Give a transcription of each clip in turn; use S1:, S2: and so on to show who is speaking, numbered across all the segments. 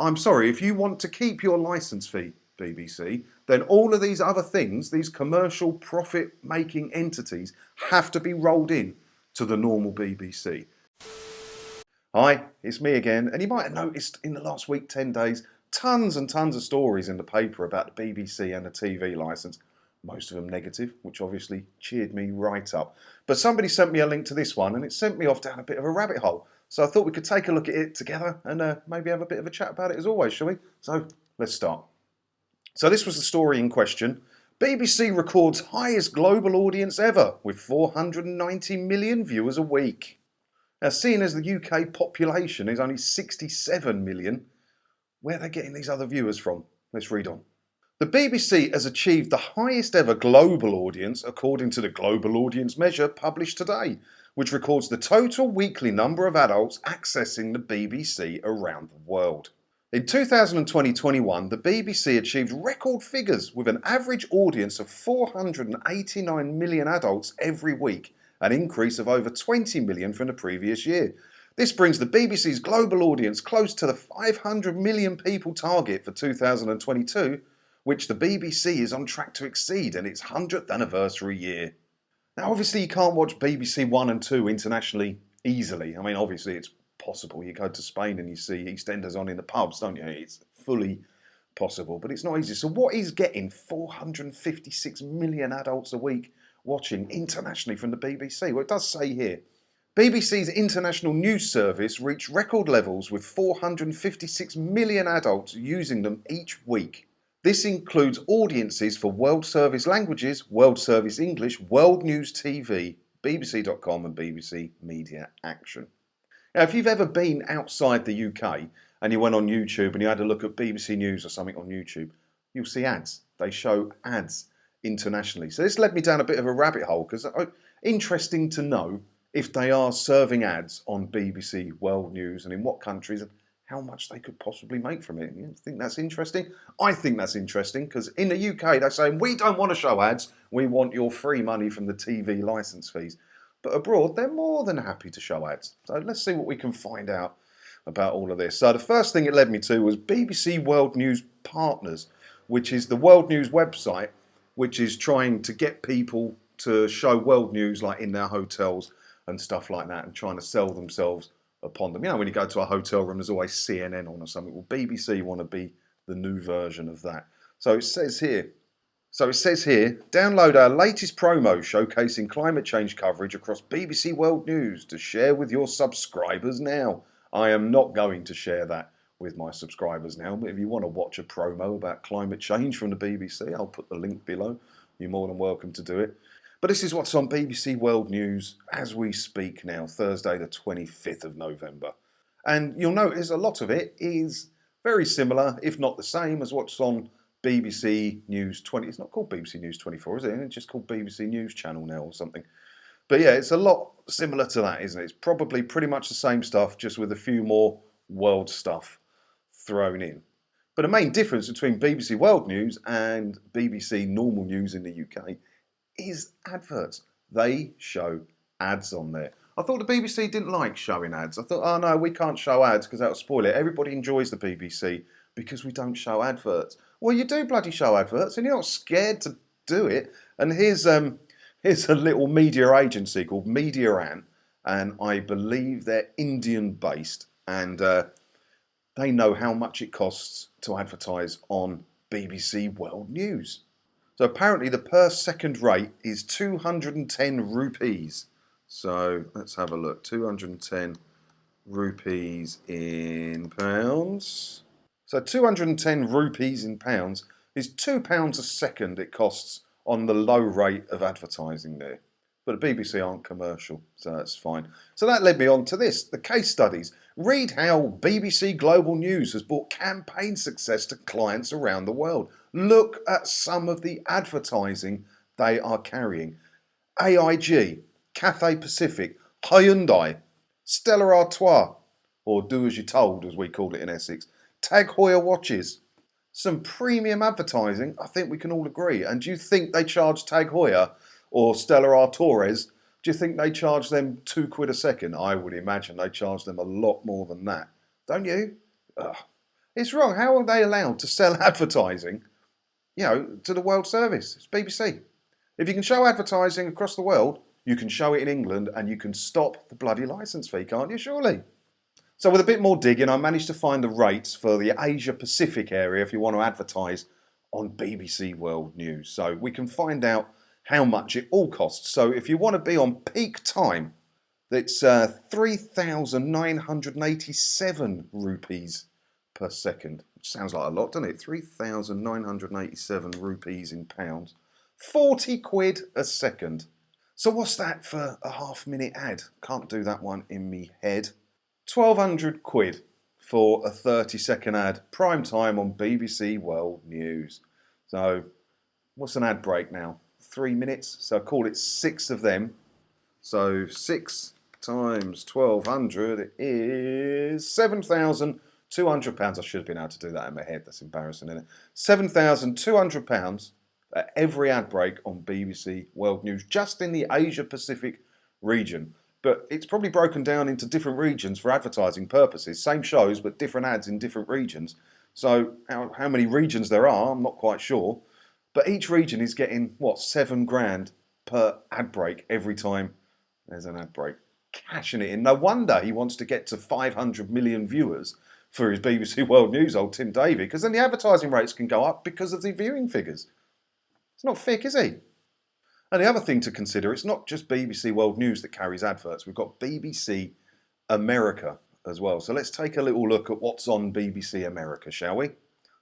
S1: I'm sorry, if you want to keep your licence fee, BBC, then all of these other things, these commercial profit-making entities, have to be rolled in to the normal BBC. Hi, it's me again, and you might have noticed in the last week, 10 days, tons and tons of stories in the paper about the BBC and the TV licence. Most of them negative, which obviously cheered me right up. But somebody sent me a link to this one, and it sent me off down a bit of a rabbit hole. So I thought we could take a look at it together and maybe have a bit of a chat about it as always, shall we? So let's start. So this was the story in question. BBC records highest global audience ever with 490 million viewers a week. Now, seeing as the UK population is only 67 million, where are they getting these other viewers from? Let's read on. The BBC has achieved the highest ever global audience according to the Global Audience Measure published today, which records the total weekly number of adults accessing the BBC around the world. In 2020-21, the BBC achieved record figures with an average audience of 489 million adults every week, an increase of over 20 million from the previous year. This brings the BBC's global audience close to the 500 million people target for 2022, which the BBC is on track to exceed in its 100th anniversary year. Now, obviously, you can't watch BBC 1 and 2 internationally easily. I mean, obviously, it's possible. You go to Spain and you see EastEnders on in the pubs, don't you? It's fully possible, but it's not easy. So what is getting 456 million adults a week watching internationally from the BBC? Well, it does say here, BBC's international news service reached record levels with 456 million adults using them each week. This includes audiences for World Service Languages, World Service English, World News TV, BBC.com and BBC Media Action. Now, if you've ever been outside the UK and you went on YouTube and you had a look at BBC News or something on YouTube, you'll see ads. They show ads internationally. So this led me down a bit of a rabbit hole because it's interesting to know if they are serving ads on BBC World News and in what countries and how much they could possibly make from it. You think that's interesting? I think that's interesting because in the UK they're saying we don't want to show ads, we want your free money from the TV licence fees. But abroad they're more than happy to show ads. So let's see what we can find out about all of this. So the first thing it led me to was BBC World News Partners, which is the World News website, which is trying to get people to show world news like in their hotels and stuff like that and trying to sell themselves upon them. You know, when you go to a hotel room, there's always CNN on or something. Well, BBC want to be the new version of that. So it says here, download our latest promo showcasing climate change coverage across BBC World News to share with your subscribers now. I am not going to share that with my subscribers now, but if you want to watch a promo about climate change from the BBC, I'll put the link below. You're more than welcome to do it. But this is what's on BBC World News as we speak now, Thursday the 25th of November. And you'll notice a lot of it is very similar, if not the same, as what's on BBC News 20. It's not called BBC News 24, is it? It's just called BBC News Channel now or something. But yeah, it's a lot similar to that, isn't it? It's probably pretty much the same stuff, just with a few more world stuff thrown in. But the main difference between BBC World News and BBC normal news in the UK is adverts. They show ads on there. I thought the BBC didn't like showing ads. I thought, oh no, we can't show ads because that'll spoil it. Everybody enjoys the BBC because we don't show adverts. Well, you do bloody show adverts and you're not scared to do it. And here's a little media agency called Rant, and I believe they're Indian based, and they know how much it costs to advertise on BBC World News. So apparently the per second rate is 210 rupees. So let's have a look. 210 rupees in pounds. So 210 rupees in pounds is £2 a second it costs on the low rate of advertising there. But the BBC aren't commercial, so that's fine. So that led me on to this, the case studies. Read how BBC Global News has brought campaign success to clients around the world. Look at some of the advertising they are carrying. AIG, Cathay Pacific, Hyundai, Stella Artois, or Do As You're Told, as we call it in Essex, Tag Heuer watches. Some premium advertising, I think we can all agree. And do you think they charge Tag Heuer or Stella Artois, do you think they charge them £2 a second? I would imagine they charge them a lot more than that. Don't you? Ugh. It's wrong. How are they allowed to sell advertising, to the world service? It's BBC. If you can show advertising across the world, you can show it in England and you can stop the bloody licence fee, can't you, surely? So with a bit more digging, I managed to find the rates for the Asia Pacific area if you want to advertise on BBC World News. So we can find out how much it all costs. So if you want to be on peak time, it's 3,987 rupees per second, which sounds like a lot, doesn't it? 3,987 rupees in pounds. 40 quid a second. So what's that for a half-minute ad? Can't do that one in me head. 1,200 quid for a 30-second ad, prime time on BBC World News. So what's an ad break now? 3 minutes, so call it 6 of them. So 6 times 1,200 is £7,200. I should have been able to do that in my head. That's embarrassing, isn't it? £7,200 at every ad break on BBC World News, just in the Asia Pacific region. But it's probably broken down into different regions for advertising purposes. Same shows, but different ads in different regions. So how many regions there are, I'm not quite sure. But each region is getting, £7 grand per ad break every time there's an ad break. Cashing it in. No wonder he wants to get to 500 million viewers for his BBC World News, old Tim Davie, because then the advertising rates can go up because of the viewing figures. It's not thick, is he? And the other thing to consider, it's not just BBC World News that carries adverts. We've got BBC America as well. So let's take a little look at what's on BBC America, shall we?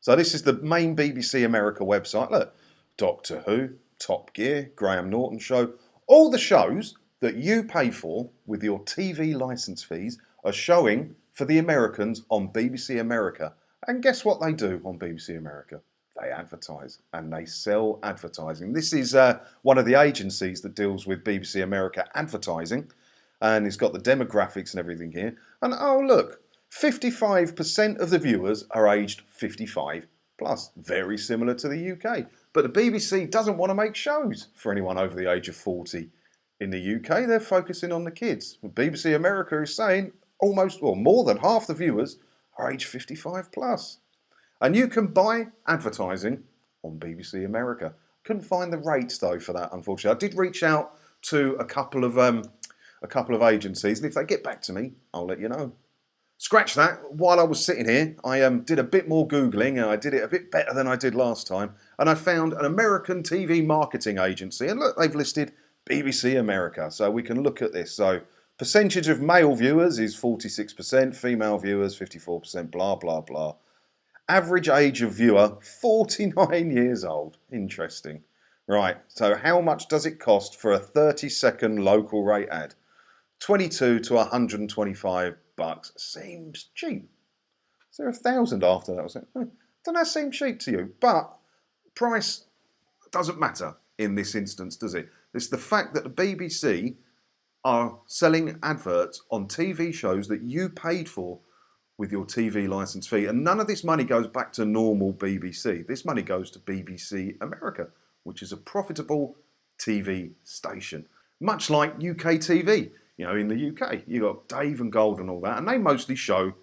S1: So this is the main BBC America website. Look, Doctor Who, Top Gear, Graham Norton Show. All the shows that you pay for with your TV licence fees are showing for the Americans on BBC America. And guess what they do on BBC America? They advertise and they sell advertising. This is one of the agencies that deals with BBC America advertising, and it's got the demographics and everything here. And oh look, 55% of the viewers are aged 55 plus, very similar to the UK. But the BBC doesn't want to make shows for anyone over the age of 40 in the UK. They're focusing on the kids. BBC America is saying more than half the viewers are aged 55 plus. And you can buy advertising on BBC America. Couldn't find the rates though for that, unfortunately. I did reach out to a couple of agencies, and if they get back to me, I'll let you know. Scratch that. While I was sitting here, I did a bit more Googling, and I did it a bit better than I did last time. And I found an American TV marketing agency, and look, they've listed BBC America. So we can look at this. So percentage of male viewers is 46%, female viewers 54%, blah, blah, blah. Average age of viewer, 49 years old. Interesting. Right, so how much does it cost for a 30-second local rate ad? 22 to 125 bucks. Seems cheap. Is there 1,000 after that? Doesn't that seem cheap to you? But price doesn't matter in this instance, does it? It's the fact that the BBC are selling adverts on TV shows that you paid for with your TV licence fee. And none of this money goes back to normal BBC. This money goes to BBC America, which is a profitable TV station. Much like UK TV. In the UK, you've got Dave and Gold and all that, and they mostly show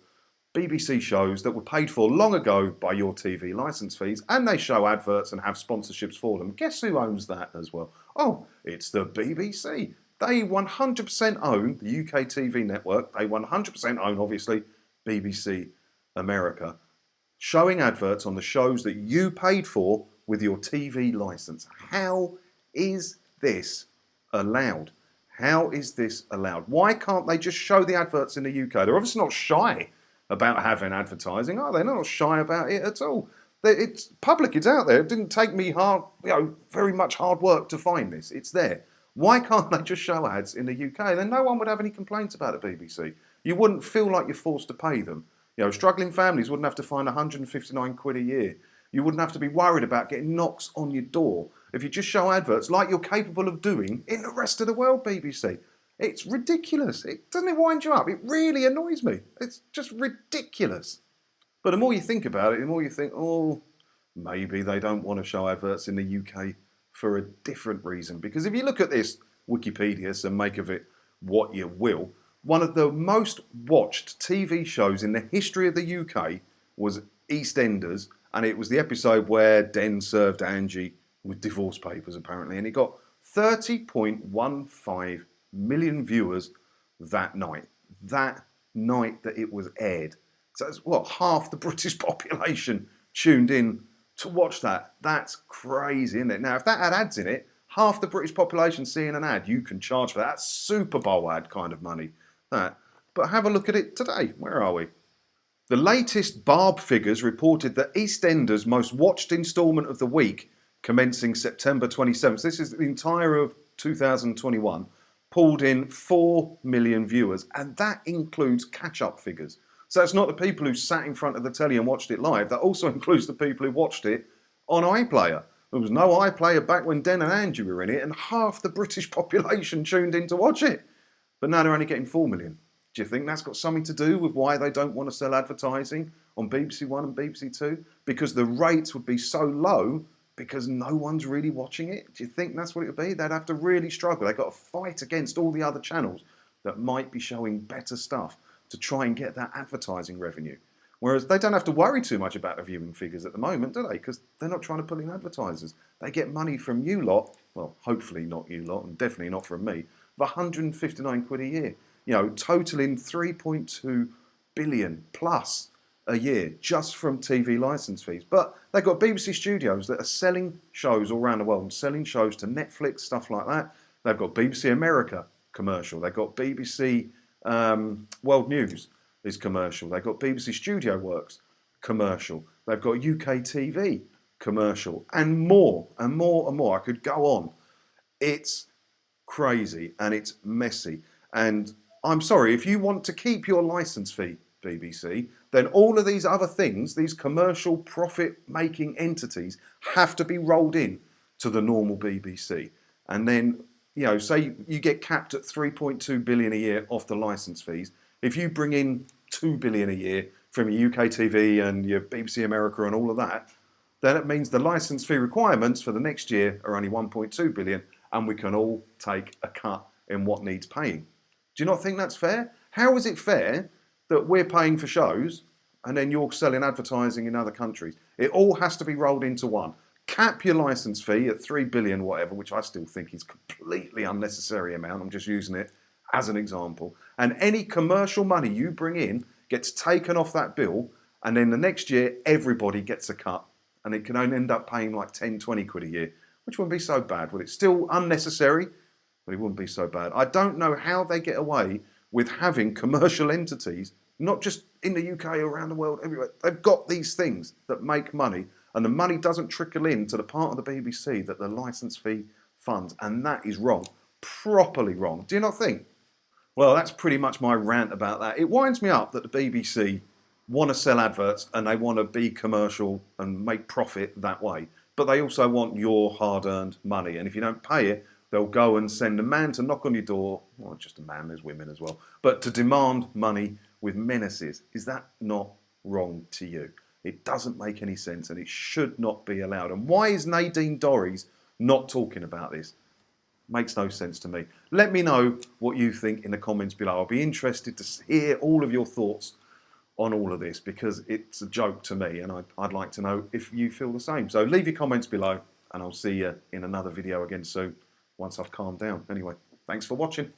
S1: BBC shows that were paid for long ago by your TV licence fees, and they show adverts and have sponsorships for them. Guess who owns that as well? Oh, it's the BBC. They 100% own the UK TV network. They 100% own, obviously, BBC America, showing adverts on the shows that you paid for with your TV licence. How is this allowed? How is this allowed? Why can't they just show the adverts in the UK? They're obviously not shy about having advertising, are they? They're not shy about it at all. It's public, it's out there. It didn't take me very much hard work to find this. It's there. Why can't they just show ads in the UK? Then no one would have any complaints about the BBC. You wouldn't feel like you're forced to pay them. Struggling families wouldn't have to find 159 quid a year. You wouldn't have to be worried about getting knocks on your door if you just show adverts like you're capable of doing in the rest of the world, BBC. It's ridiculous. Doesn't it wind you up? It really annoys me. It's just ridiculous. But the more you think about it, the more you think, maybe they don't want to show adverts in the UK for a different reason. Because if you look at this Wikipedia and make of it what you will, one of the most watched TV shows in the history of the UK was EastEnders, and it was the episode where Den served Angie with divorce papers apparently, and it got 30.15 million viewers that night. That night that it was aired. So that's what, half the British population tuned in to watch that. That's crazy, isn't it? Now, if that had ads in it, half the British population seeing an ad, you can charge for that. That's Super Bowl ad kind of money. That. But have a look at it today. Where are we? The latest Barb figures reported that EastEnders' most watched instalment of the week, commencing September 27th, this is the entire of 2021, pulled in 4 million viewers, and that includes catch-up figures. So it's not the people who sat in front of the telly and watched it live, that also includes the people who watched it on iPlayer. There was no iPlayer back when Den and Angie were in it, and half the British population tuned in to watch it. But now they're only getting 4 million. Do you think that's got something to do with why they don't want to sell advertising on BBC One and BBC Two? Because the rates would be so low because no one's really watching it? Do you think that's what it would be? They'd have to really struggle. They've got to fight against all the other channels that might be showing better stuff to try and get that advertising revenue. Whereas they don't have to worry too much about the viewing figures at the moment, do they? Because they're not trying to pull in advertisers. They get money from you lot, well, hopefully not you lot, and definitely not from me, of 159 quid a year. You know, totaling 3.2 billion plus a year just from TV licence fees. But they've got BBC Studios that are selling shows all around the world and selling shows to Netflix, stuff like that. They've got BBC America commercial. They've got BBC World News is commercial. They've got BBC Studio Works commercial. They've got UK TV commercial and more and more and more. I could go on. It's crazy and it's messy. And I'm sorry, if you want to keep your licence fee, BBC, then all of these other things, these commercial profit-making entities, have to be rolled in to the normal BBC. And then, you know, say you get capped at 3.2 billion a year off the licence fees. If you bring in 2 billion a year from your UK TV and your BBC America and all of that, then it means the licence fee requirements for the next year are only 1.2 billion, and we can all take a cut in what needs paying. Do you not think that's fair? How is it fair that we're paying for shows and then you're selling advertising in other countries? It all has to be rolled into one. Cap your licence fee at 3 billion, whatever, which I still think is completely unnecessary amount. I'm just using it as an example. And any commercial money you bring in gets taken off that bill, and then the next year everybody gets a cut, and it can only end up paying like 10, 20 quid a year, which wouldn't be so bad, would it? Still unnecessary, but it wouldn't be so bad. I don't know how they get away with having commercial entities, not just in the UK, around the world, everywhere. They've got these things that make money, and the money doesn't trickle in to the part of the BBC that the licence fee funds, and that is wrong. Properly wrong. Do you not think? Well, that's pretty much my rant about that. It winds me up that the BBC want to sell adverts and they want to be commercial and make profit that way. But they also want your hard-earned money. And if you don't pay it, they'll go and send a man to knock on your door. Well, not just a man, there's women as well. But to demand money with menaces. Is that not wrong to you? It doesn't make any sense and it should not be allowed. And why is Nadine Dorries not talking about this? Makes no sense to me. Let me know what you think in the comments below. I'll be interested to hear all of your thoughts on all of this because it's a joke to me and I'd like to know if you feel the same. So leave your comments below and I'll see you in another video again soon once I've calmed down. Anyway, thanks for watching.